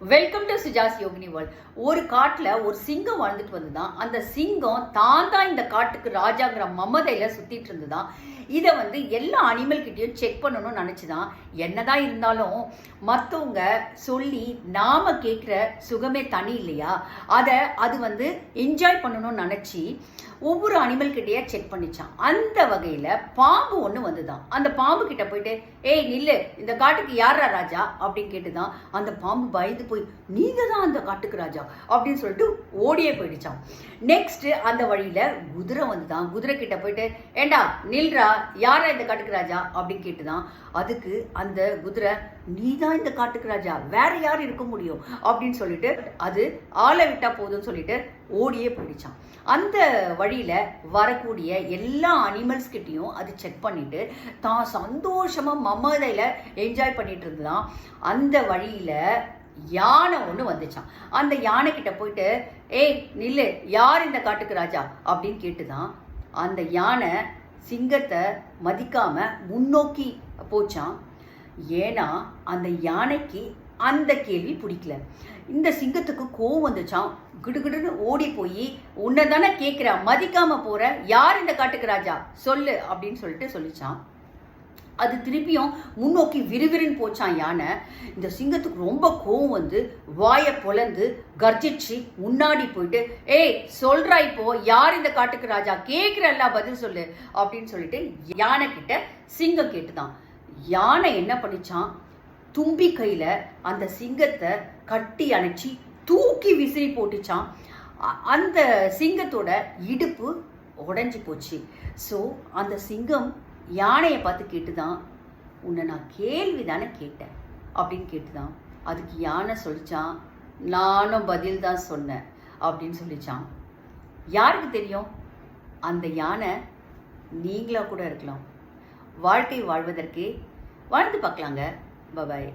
Welcome to Suja's Yogini world. ஒரு காட்டுல ஒரு சிங்கம் வாழ்ந்துட்டு வந்துதான். அந்த சிங்கம் தான் இந்த காட்டுக்கு ராஜாங்கிற மமதையில சுத்திட்டு இருந்துதான். இதை எல்லா அனிமல் கிட்டையும் செக் பண்ணணும்னு நினைச்சுதான். என்னதான் இருந்தாலும் மற்றவங்க சொல்லி நாம கேட்குற சுகமே தனி இல்லையா, அது என்ஜாய் பண்ணணும்னு நினைச்சு ஒவ்வொரு அனிமல் கிட்டையா செக் பண்ணிச்சான். அந்த வகையில பாம்பு ஒண்ணு வந்துதான். அந்த பாம்பு கிட்ட போயிட்டு, ஏய் நில்லு, இந்த காட்டுக்கு யாரா ராஜா அப்படின்னு கேட்டுதான். அந்த பாம்பு பயந்து போய், நீங்க தான் அந்த காட்டுக்கு ராஜா அப்படின்னு சொல்லிட்டு ஓடியே போயிடுச்சான். நெக்ஸ்ட் அந்த வழியில குதிரை வந்துதான். குதிரை கிட்ட போயிட்டு, ஏண்டா நில்றா, யாரா இந்த காட்டுக்கு ராஜா அப்படின்னு கேட்டுதான். அதுக்கு அந்த குதிரை, நீ தான் இந்த காட்டுக்கு ராஜா, வேற யார் இருக்க முடியும் அப்படின்னு சொல்லிட்டு அது ஆளை விட்டா போதும்னு சொல்லிட்டு ஓடியே போயிடுச்சான். அந்த வழியில வரக்கூடிய எல்லா அனிமல்ஸ் கிட்டையும் அது செக் பண்ணிட்டு தான் சந்தோஷமா மமதையில என்ஜாய் பண்ணிட்டு இருந்துதான். அந்த வழியில யானை ஒண்ணு வந்துச்சான். அந்த யானை கிட்ட போயிட்டு, ஏய் நில்லு, யார் இந்த காட்டுக்கு ராஜா அப்படின்னு கேட்டுதான். அந்த யானை சிங்கத்தை மதிக்காம முன்னோக்கி போச்சான். ஏன்னா அந்த யானைக்கு அந்த கேள்வி பிடிக்கல. இந்த சிங்கத்துக்கு கோவம் வந்துச்சான். கிடுகிடுன்னு ஓடி போய், உன்னை தானே கேட்குற, மதிக்காம போற, யார் இந்த காட்டுக்கு ராஜா சொல்லு அப்படின்னு சொல்லிட்டு சொல்லிச்சான். அது திருப்பியும் முன்னோக்கி விறுவிறுன்னு போச்சான் யானை. இந்த சிங்கத்துக்கு ரொம்ப கோவம் வந்து வாயை பொளந்து கர்ஜிச்சு முன்னாடி போயிட்டு, ஏய் சொல்றா, இப்போ யார் இந்த காட்டுக்கு ராஜா, கேட்குறல்ல, பதில் சொல்லு அப்படின்னு சொல்லிட்டு யானை கிட்ட சிங்கம் கேட்டுதான். யானை என்ன பண்ணிச்சான், தும்பி கையில அந்த சிங்கத்தை கட்டி அணைச்சி தூக்கி விசிறி போட்டுச்சான். அந்த சிங்கத்தோட இடுப்பு உடைஞ்சு போச்சு. ஸோ அந்த சிங்கம் யானையை பார்த்து கேட்டுதான், உன்னை நான் கேள்வி தானே கேட்டேன் அப்படின்னு கேட்டுதான். அதுக்கு யானை சொல்லிச்சான், நானும் பதில் தான் சொன்னேன் அப்படின்னு சொல்லிச்சான். யாருக்கு தெரியும், அந்த யானை நீங்களா கூட இருக்கலாம். வாழ்க்கை வாழ்வதற்கே வாழ்ந்து பார்க்கலாங்க. பாய்.